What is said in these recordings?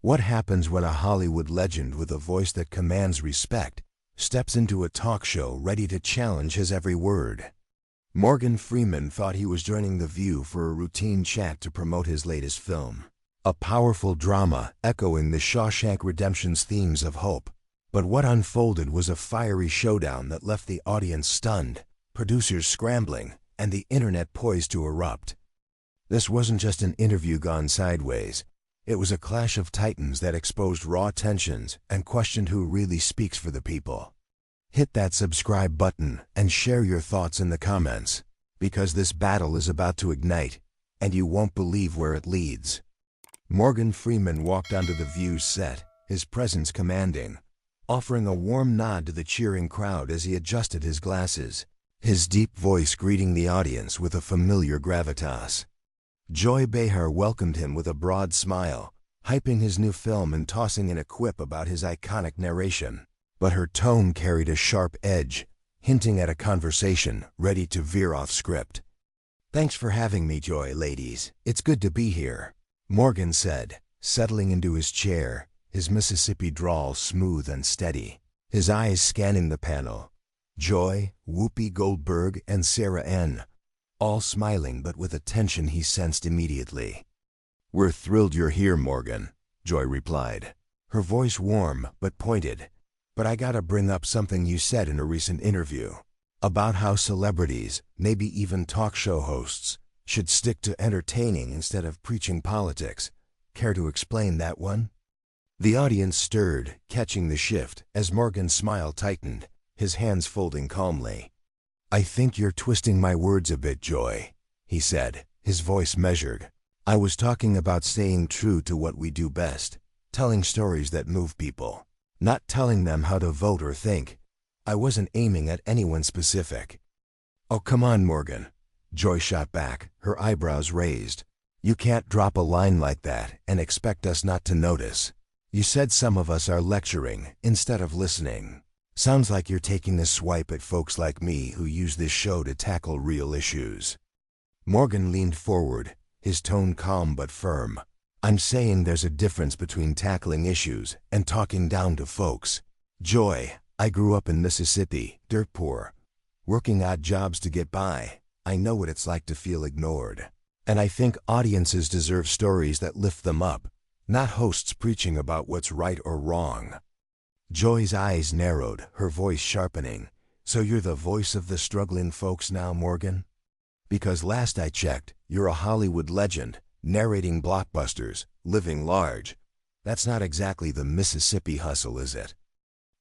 What happens when a Hollywood legend with a voice that commands respect steps into a talk show ready to challenge his every word? Morgan Freeman thought he was joining The View for a routine chat to promote his latest film, a powerful drama echoing the Shawshank Redemption's themes of hope. But what unfolded was a fiery showdown that left the audience stunned, producers scrambling, and the internet poised to erupt. This wasn't just an interview gone sideways. It was a clash of titans that exposed raw tensions and questioned who really speaks for the people. Hit that subscribe button and share your thoughts in the comments, because this battle is about to ignite, and you won't believe where it leads. Morgan Freeman walked onto The View's set, his presence commanding, offering a warm nod to the cheering crowd as he adjusted his glasses, his deep voice greeting the audience with a familiar gravitas. Joy Behar welcomed him with a broad smile, hyping his new film and tossing in a quip about his iconic narration. But her tone carried a sharp edge, hinting at a conversation ready to veer off script. "Thanks for having me, Joy, ladies. It's good to be here," Morgan said, settling into his chair, his Mississippi drawl smooth and steady, his eyes scanning the panel. Joy, Whoopi Goldberg, and Sarah N., all smiling but with a tension he sensed immediately. "We're thrilled you're here, Morgan," Joy replied, her voice warm but pointed. "But I gotta bring up something you said in a recent interview, about how celebrities, maybe even talk show hosts, should stick to entertaining instead of preaching politics. Care to explain that one?" The audience stirred, catching the shift, as Morgan's smile tightened, his hands folding calmly. "I think you're twisting my words a bit, Joy," he said, his voice measured. "I was talking about staying true to what we do best, telling stories that move people, not telling them how to vote or think. I wasn't aiming at anyone specific." "Oh, come on, Morgan," Joy shot back, her eyebrows raised. "You can't drop a line like that and expect us not to notice. You said some of us are lecturing instead of listening. Sounds like you're taking a swipe at folks like me who use this show to tackle real issues." Morgan leaned forward, his tone calm but firm. "I'm saying there's a difference between tackling issues and talking down to folks. Joy, I grew up in Mississippi, dirt poor, working odd jobs to get by. I know what it's like to feel ignored. And I think audiences deserve stories that lift them up, not hosts preaching about what's right or wrong." Joy's eyes narrowed, her voice sharpening. "So you're the voice of the struggling folks now, Morgan? Because last I checked, you're a Hollywood legend, narrating blockbusters, living large. That's not exactly the Mississippi hustle, is it?"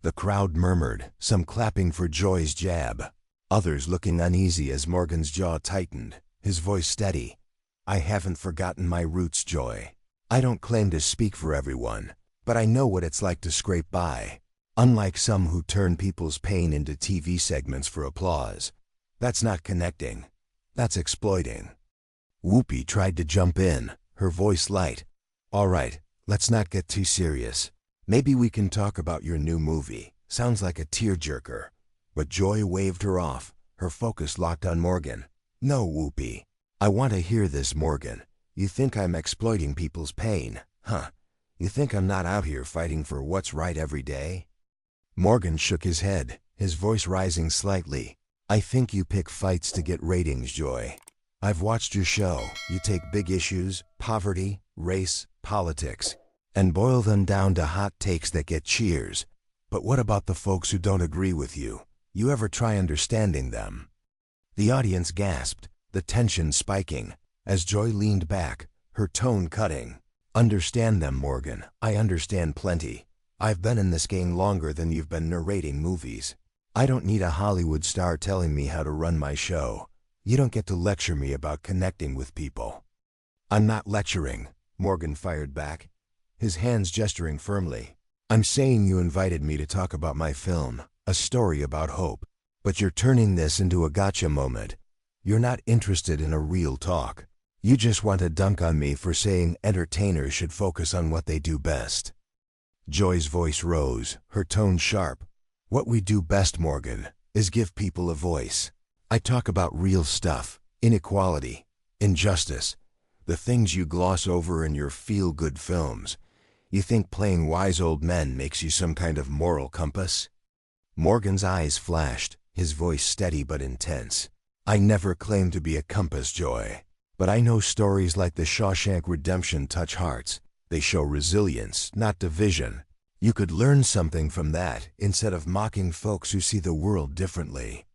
The crowd murmured, some clapping for Joy's jab, others looking uneasy as Morgan's jaw tightened, his voice steady. "I haven't forgotten my roots, Joy. I don't claim to speak for everyone, but I know what it's like to scrape by. Unlike some who turn people's pain into TV segments for applause. That's not connecting. That's exploiting." Whoopi tried to jump in, her voice light. "All right, let's not get too serious. Maybe we can talk about your new movie. Sounds like a tearjerker." But Joy waved her off, her focus locked on Morgan. "No, Whoopi. I want to hear this, Morgan. You think I'm exploiting people's pain, huh? You think I'm not out here fighting for what's right every day?" Morgan shook his head, his voice rising slightly. "I think you pick fights to get ratings, Joy. I've watched your show. You take big issues, poverty, race, politics, and boil them down to hot takes that get cheers. But what about the folks who don't agree with you? You ever try understanding them?" The audience gasped, the tension spiking, as Joy leaned back, her tone cutting. "Understand them, Morgan. I understand plenty. I've been in this game longer than you've been narrating movies. I don't need a Hollywood star telling me how to run my show. You don't get to lecture me about connecting with people." "I'm not lecturing," Morgan fired back, his hands gesturing firmly. "I'm saying you invited me to talk about my film, a story about hope. But you're turning this into a gotcha moment. You're not interested in a real talk. You just want to dunk on me for saying entertainers should focus on what they do best." Joy's voice rose, her tone sharp. "What we do best, Morgan, is give people a voice. I talk about real stuff, inequality, injustice, the things you gloss over in your feel-good films. You think playing wise old men makes you some kind of moral compass? Morgan's eyes flashed, his voice steady but intense. I never claimed to be a compass, Joy. But I know stories like the Shawshank Redemption touch hearts. They show resilience, not division. You could learn something from that instead of mocking folks who see the world differently.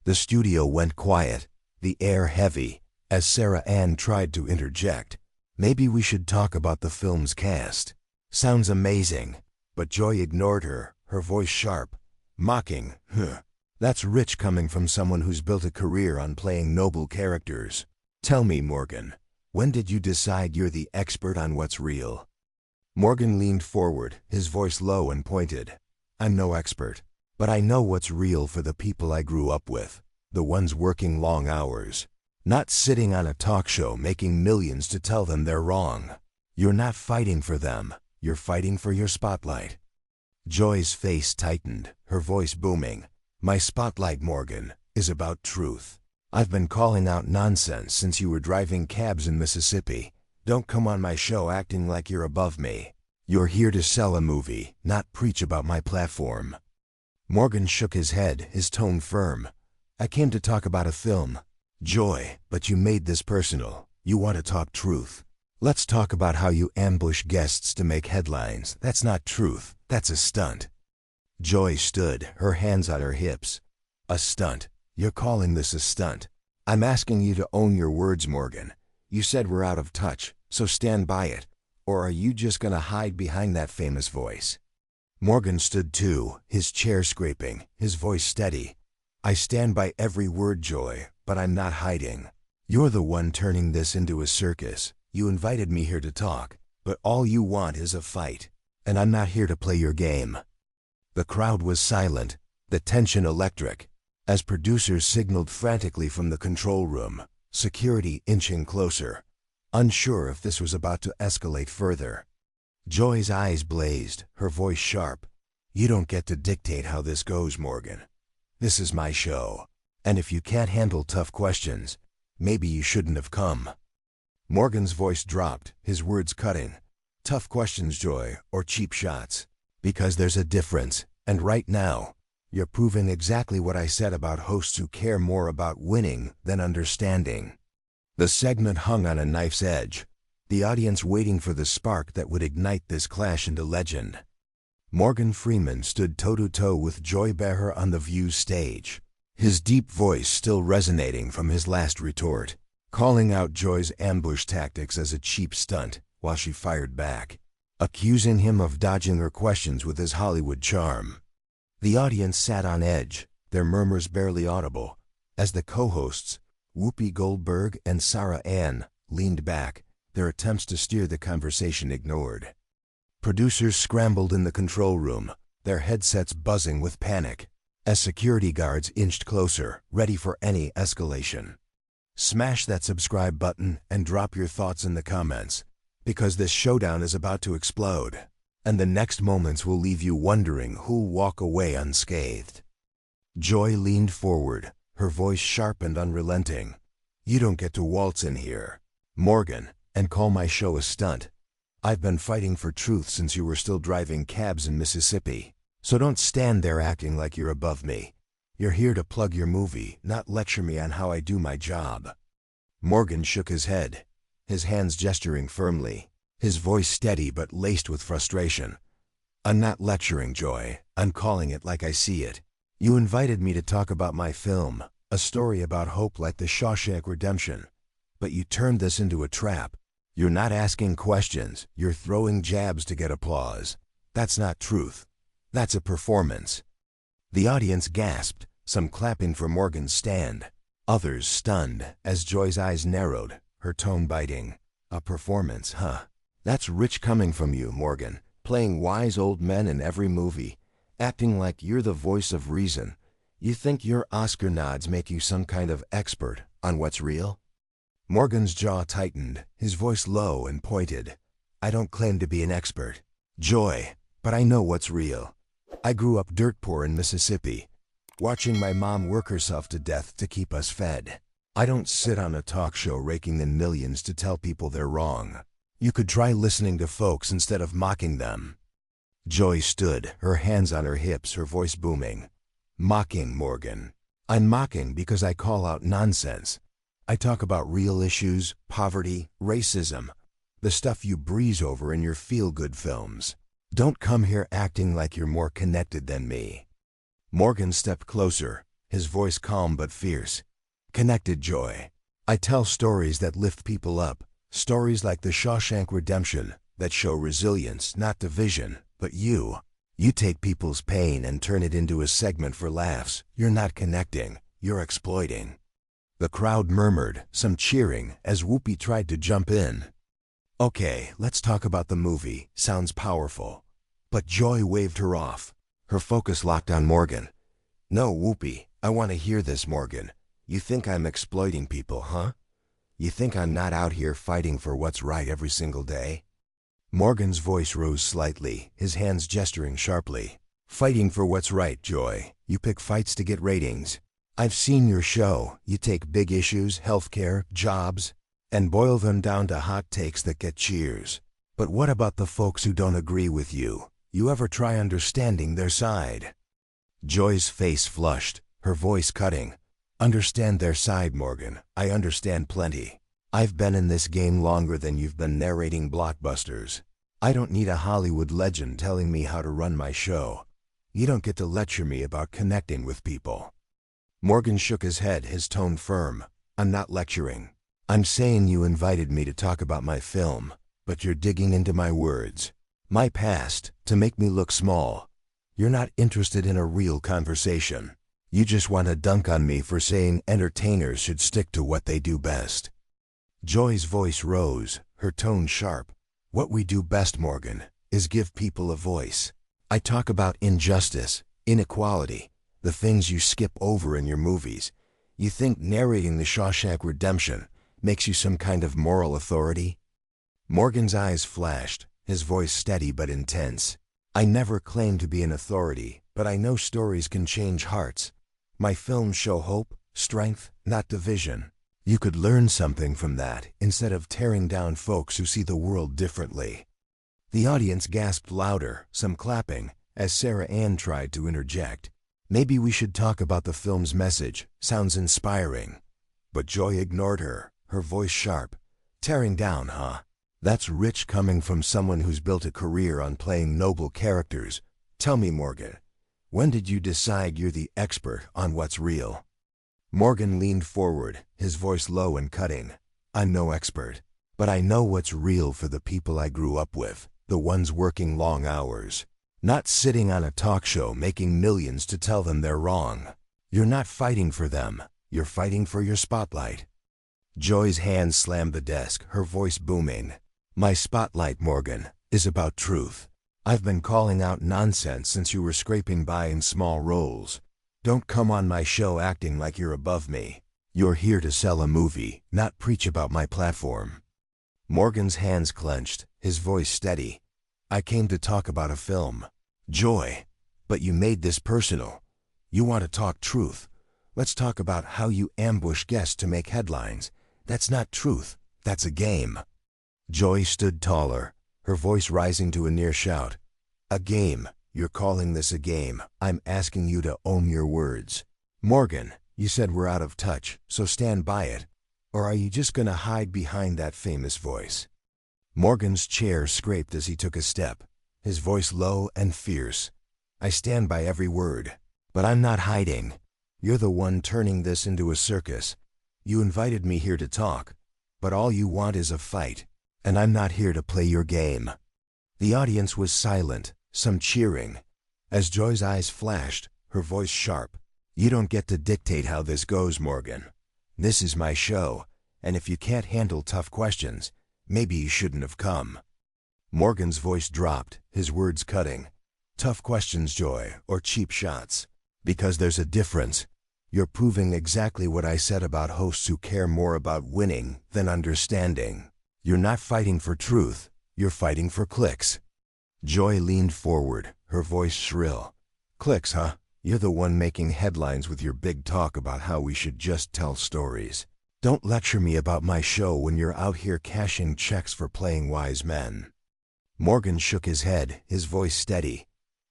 The studio went quiet, the air heavy, as Sarah Ann tried to interject. Maybe we should talk about the film's cast. Sounds amazing. But Joy ignored her, her voice sharp. Mocking, huh. That's rich coming from someone who's built a career on playing noble characters. Tell me, Morgan, when did you decide you're the expert on what's real? Morgan leaned forward, his voice low and pointed. I'm no expert, but I know what's real for the people I grew up with, the ones working long hours. Not sitting on a talk show making millions to tell them they're wrong. You're not fighting for them, you're fighting for your spotlight. Joy's face tightened, her voice booming. My spotlight, Morgan, is about truth. I've been calling out nonsense since you were driving cabs in Mississippi. Don't come on my show acting like you're above me. You're here to sell a movie, not preach about my platform. Morgan shook his head, his tone firm. I came to talk about a film. Joy, but you made this personal. You want to talk truth. Let's talk about how you ambush guests to make headlines. That's not truth, that's a stunt. Joy stood, her hands on her hips. A stunt? You're calling this a stunt? I'm asking you to own your words, Morgan. You said we're out of touch, so stand by it. Or are you just gonna hide behind that famous voice? Morgan stood too, his chair scraping, his voice steady. I stand by every word, Joy, but I'm not hiding. You're the one turning this into a circus. You invited me here to talk, but all you want is a fight. And I'm not here to play your game. The crowd was silent, the tension electric, as producers signaled frantically from the control room, security inching closer, unsure if this was about to escalate further. Joy's eyes blazed, her voice sharp. You don't get to dictate how this goes, Morgan. This is my show, and if you can't handle tough questions, maybe you shouldn't have come. Morgan's voice dropped, his words cutting. Tough questions, Joy, or cheap shots. Because there's a difference, and right now, you're proving exactly what I said about hosts who care more about winning than understanding. The segment hung on a knife's edge, the audience waiting for the spark that would ignite this clash into legend. Morgan Freeman stood toe-to-toe with Joy Behar on the View stage, his deep voice still resonating from his last retort, calling out Joy's ambush tactics as a cheap stunt while she fired back, accusing him of dodging her questions with his Hollywood charm. The audience sat on edge, their murmurs barely audible, as the co-hosts, Whoopi Goldberg and Sarah Ann, leaned back, their attempts to steer the conversation ignored. Producers scrambled in the control room, their headsets buzzing with panic, as security guards inched closer, ready for any escalation. Smash that subscribe button and drop your thoughts in the comments, because this showdown is about to explode, and the next moments will leave you wondering who'll walk away unscathed. Joy leaned forward, her voice sharp and unrelenting. You don't get to waltz in here, Morgan, and call my show a stunt. I've been fighting for truth since you were still driving cabs in Mississippi, so don't stand there acting like you're above me. You're here to plug your movie, not lecture me on how I do my job. Morgan shook his head, his hands gesturing firmly, his voice steady but laced with frustration. I'm not lecturing, Joy. I'm calling it like I see it. You invited me to talk about my film, a story about hope like the Shawshank Redemption. But you turned this into a trap. You're not asking questions, you're throwing jabs to get applause. That's not truth. That's a performance. The audience gasped, some clapping for Morgan's stand, others stunned as Joy's eyes narrowed, her tone biting. A performance, huh? That's rich coming from you, Morgan, playing wise old men in every movie, acting like you're the voice of reason. You think your Oscar nods make you some kind of expert on what's real? Morgan's jaw tightened, his voice low and pointed. I don't claim to be an expert, Joy, but I know what's real. I grew up dirt poor in Mississippi, watching my mom work herself to death to keep us fed. I don't sit on a talk show raking in millions to tell people they're wrong. You could try listening to folks instead of mocking them. Joy stood, her hands on her hips, her voice booming. Mocking, Morgan. I'm mocking because I call out nonsense. I talk about real issues, poverty, racism, the stuff you breeze over in your feel-good films. Don't come here acting like you're more connected than me. Morgan stepped closer, his voice calm but fierce. Connected, Joy. I tell stories that lift people up, stories like The Shawshank Redemption, that show resilience, not division. But you take people's pain and turn it into a segment for laughs. You're not connecting, you're exploiting. The crowd murmured, some cheering, as Whoopi tried to jump in. Okay, let's talk about the movie. Sounds powerful. But Joy waved her off. Her focus locked on Morgan. No, Whoopi, I want to hear this, Morgan. You think I'm exploiting people, huh? You think I'm not out here fighting for what's right every single day? Morgan's voice rose slightly, his hands gesturing sharply. Fighting for what's right, Joy. You pick fights to get ratings. I've seen your show. You take big issues, healthcare, jobs, and boil them down to hot takes that get cheers. But what about the folks who don't agree with you? You ever try understanding their side? Joy's face flushed, her voice cutting. Understand their side, Morgan. I understand plenty. I've been in this game longer than you've been narrating blockbusters. I don't need a Hollywood legend telling me how to run my show. You don't get to lecture me about connecting with people. Morgan shook his head, his tone firm. I'm not lecturing. I'm saying you invited me to talk about my film, but you're digging into my words, my past, to make me look small. You're not interested in a real conversation. You just want to dunk on me for saying entertainers should stick to what they do best. Joy's voice rose, her tone sharp. What we do best, Morgan, is give people a voice. I talk about injustice, inequality, the things you skip over in your movies. You think narrating The Shawshank Redemption makes you some kind of moral authority? Morgan's eyes flashed, his voice steady but intense. I never claimed to be an authority, but I know stories can change hearts. My films show hope, strength, not division. You could learn something from that instead of tearing down folks who see the world differently. The audience gasped louder, some clapping, as Sarah Ann tried to interject. Maybe we should talk about the film's message. Sounds inspiring. But Joy ignored her, her voice sharp. Tearing down, huh? That's rich coming from someone who's built a career on playing noble characters. Tell me, Morgan, when did you decide you're the expert on what's real? Morgan leaned forward, his voice low and cutting. I'm no expert, but I know what's real for the people I grew up with, the ones working long hours. Not sitting on a talk show making millions to tell them they're wrong. You're not fighting for them, you're fighting for your spotlight. Joy's hand slammed the desk, her voice booming. My spotlight, Morgan, is about truth. I've been calling out nonsense since you were scraping by in small roles. Don't come on my show acting like you're above me. You're here to sell a movie, not preach about my platform. Morgan's hands clenched, his voice steady. I came to talk about a film. Joy, but you made this personal. You want to talk truth. Let's talk about how you ambush guests to make headlines. That's not truth, that's a game. Joy stood taller, her voice rising to a near shout. A game. You're calling this a game. I'm asking you to own your words. Morgan, you said we're out of touch, so stand by it. Or are you just gonna hide behind that famous voice? Morgan's chair scraped as he took a step, his voice low and fierce. I stand by every word, but I'm not hiding. You're the one turning this into a circus. You invited me here to talk, but all you want is a fight, and I'm not here to play your game. The audience was silent, some cheering. As Joy's eyes flashed, her voice sharp. You don't get to dictate how this goes, Morgan. This is my show, and if you can't handle tough questions, maybe you shouldn't have come. Morgan's voice dropped, his words cutting. Tough questions, Joy, or cheap shots. Because there's a difference. You're proving exactly what I said about hosts who care more about winning than understanding. You're not fighting for truth, you're fighting for clicks. Joy leaned forward, her voice shrill. Clicks, huh? You're the one making headlines with your big talk about how we should just tell stories. Don't lecture me about my show when you're out here cashing checks for playing wise men. Morgan shook his head, his voice steady.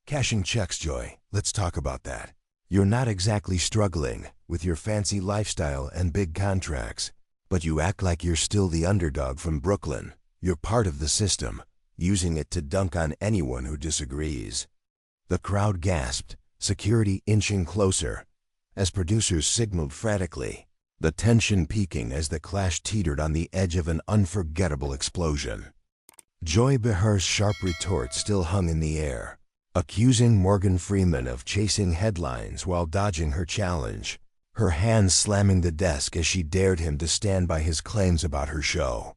Cashing checks, Joy, let's talk about that. You're not exactly struggling with your fancy lifestyle and big contracts, but you act like you're still the underdog from Brooklyn. You're part of the system, using it to dunk on anyone who disagrees. The crowd gasped, security inching closer, as producers signaled frantically, the tension peaking as the clash teetered on the edge of an unforgettable explosion. Joy Behar's sharp retort still hung in the air, accusing Morgan Freeman of chasing headlines while dodging her challenge, her hands slamming the desk as she dared him to stand by his claims about her show.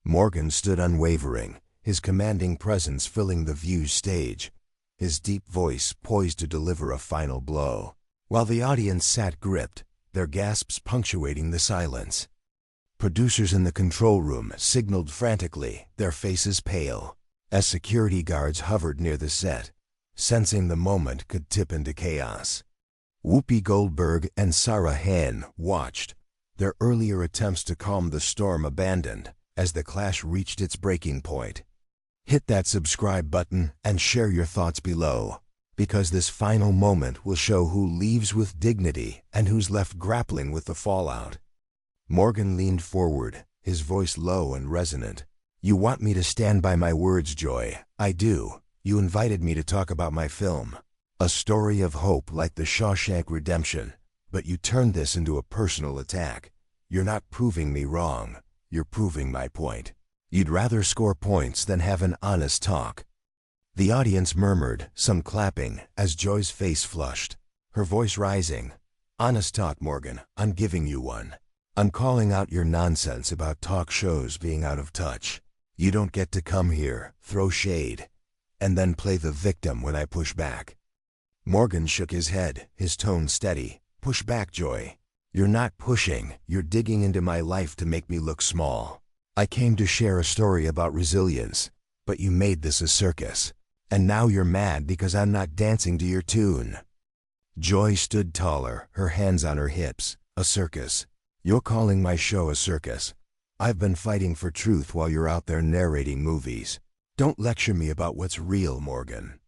Morgan stood unwavering, his commanding presence filling the View's stage, his deep voice poised to deliver a final blow, while the audience sat gripped, their gasps punctuating the silence. Producers in the control room signaled frantically, their faces pale, as security guards hovered near the set, sensing the moment could tip into chaos. Whoopi Goldberg and Sarah Hahn watched, their earlier attempts to calm the storm abandoned as the clash reached its breaking point. Hit that subscribe button and share your thoughts below, because this final moment will show who leaves with dignity and who's left grappling with the fallout. Morgan leaned forward, his voice low and resonant. You want me to stand by my words, Joy. I do. You invited me to talk about my film, a story of hope like the Shawshank Redemption, but you turned this into a personal attack. You're not proving me wrong. You're proving my point. You'd rather score points than have an honest talk. The audience murmured, some clapping, as Joy's face flushed, her voice rising. Honest talk, Morgan, I'm giving you one. I'm calling out your nonsense about talk shows being out of touch. You don't get to come here, throw shade, and then play the victim when I push back. Morgan shook his head, his tone steady. Push back, Joy. You're not pushing, you're digging into my life to make me look small. I came to share a story about resilience, but you made this a circus. And now you're mad because I'm not dancing to your tune. Joy stood taller, her hands on her hips. A circus. You're calling my show a circus. I've been fighting for truth while you're out there narrating movies. Don't lecture me about what's real, Morgan.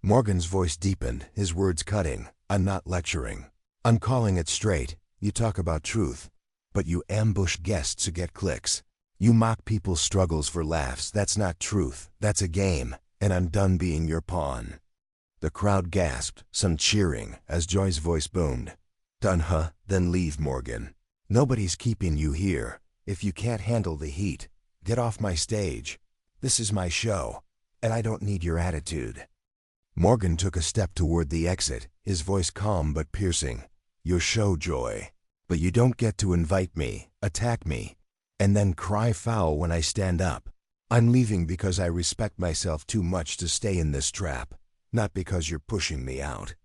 Morgan's voice deepened, his words cutting. I'm not lecturing. I'm calling it straight. You talk about truth, but you ambush guests to get clicks. You mock people's struggles for laughs. That's not truth. That's a game. And I'm done being your pawn. The crowd gasped, some cheering, as Joy's voice boomed. Done, huh? Then leave, Morgan. Nobody's keeping you here. If you can't handle the heat, get off my stage. This is my show, and I don't need your attitude. Morgan took a step toward the exit, his voice calm but piercing. Your show, Joy. But you don't get to invite me, attack me, and then cry foul when I stand up. I'm leaving because I respect myself too much to stay in this trap, not because you're pushing me out.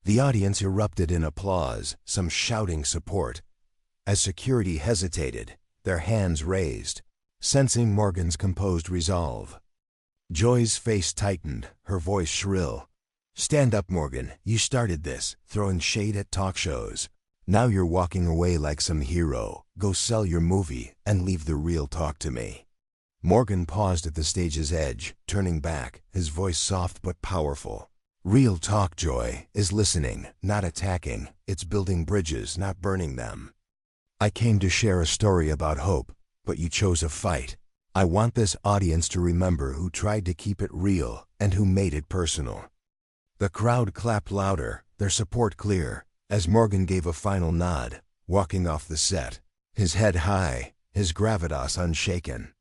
The audience erupted in applause, some shouting support. As security hesitated, their hands raised, sensing Morgan's composed resolve. Joy's face tightened, her voice shrill. Stand up, Morgan. You started this, throwing shade at talk shows. Now you're walking away like some hero. Go sell your movie and leave the real talk to me. Morgan paused at the stage's edge, turning back, his voice soft but powerful. Real talk, Joy, is listening, not attacking. It's building bridges, not burning them. I came to share a story about hope, but you chose a fight. I want this audience to remember who tried to keep it real and who made it personal. The crowd clapped louder, their support clear, as Morgan gave a final nod, walking off the set, his head high, his gravitas unshaken.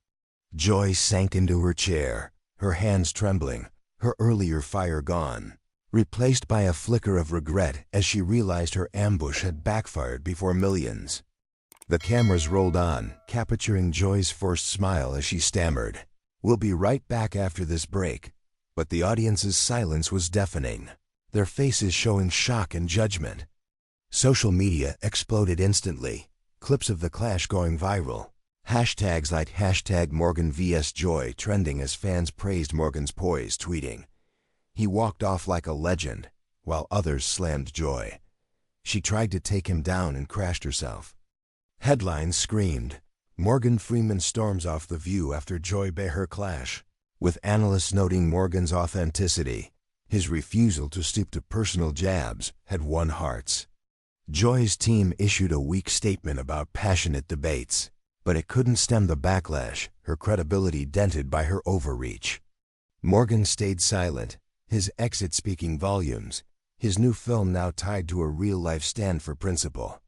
Joy sank into her chair, her hands trembling, her earlier fire gone, replaced by a flicker of regret as she realized her ambush had backfired before millions. The cameras rolled on, capturing Joy's forced smile as she stammered, "We'll be right back after this break." But the audience's silence was deafening, their faces showing shock and judgment. Social media exploded instantly, clips of the clash going viral. Hashtags like #Morgan vs. Joy trending as fans praised Morgan's poise, tweeting, "He walked off like a legend," while others slammed Joy. She tried to take him down and crashed herself. Headlines screamed, Morgan Freeman storms off The View after Joy-Behar clash, with analysts noting Morgan's authenticity. His refusal to stoop to personal jabs had won hearts. Joy's team issued a weak statement about passionate debates, but it couldn't stem the backlash, her credibility dented by her overreach. Morgan stayed silent, his exit speaking volumes, his new film now tied to a real-life stand for principle.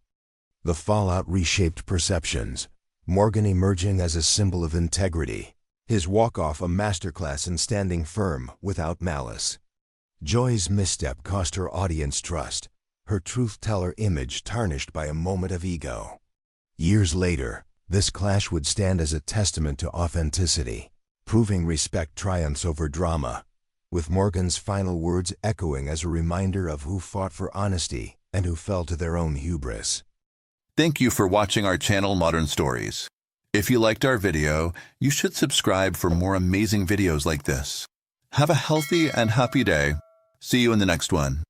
The fallout reshaped perceptions, Morgan emerging as a symbol of integrity, his walk-off a masterclass in standing firm without malice. Joy's misstep cost her audience trust, her truth-teller image tarnished by a moment of ego. Years later, this clash would stand as a testament to authenticity, proving respect triumphs over drama, with Morgan's final words echoing as a reminder of who fought for honesty and who fell to their own hubris. Thank you for watching our channel Modern Stories. If you liked our video, you should subscribe for more amazing videos like this. Have a healthy and happy day. See you in the next one.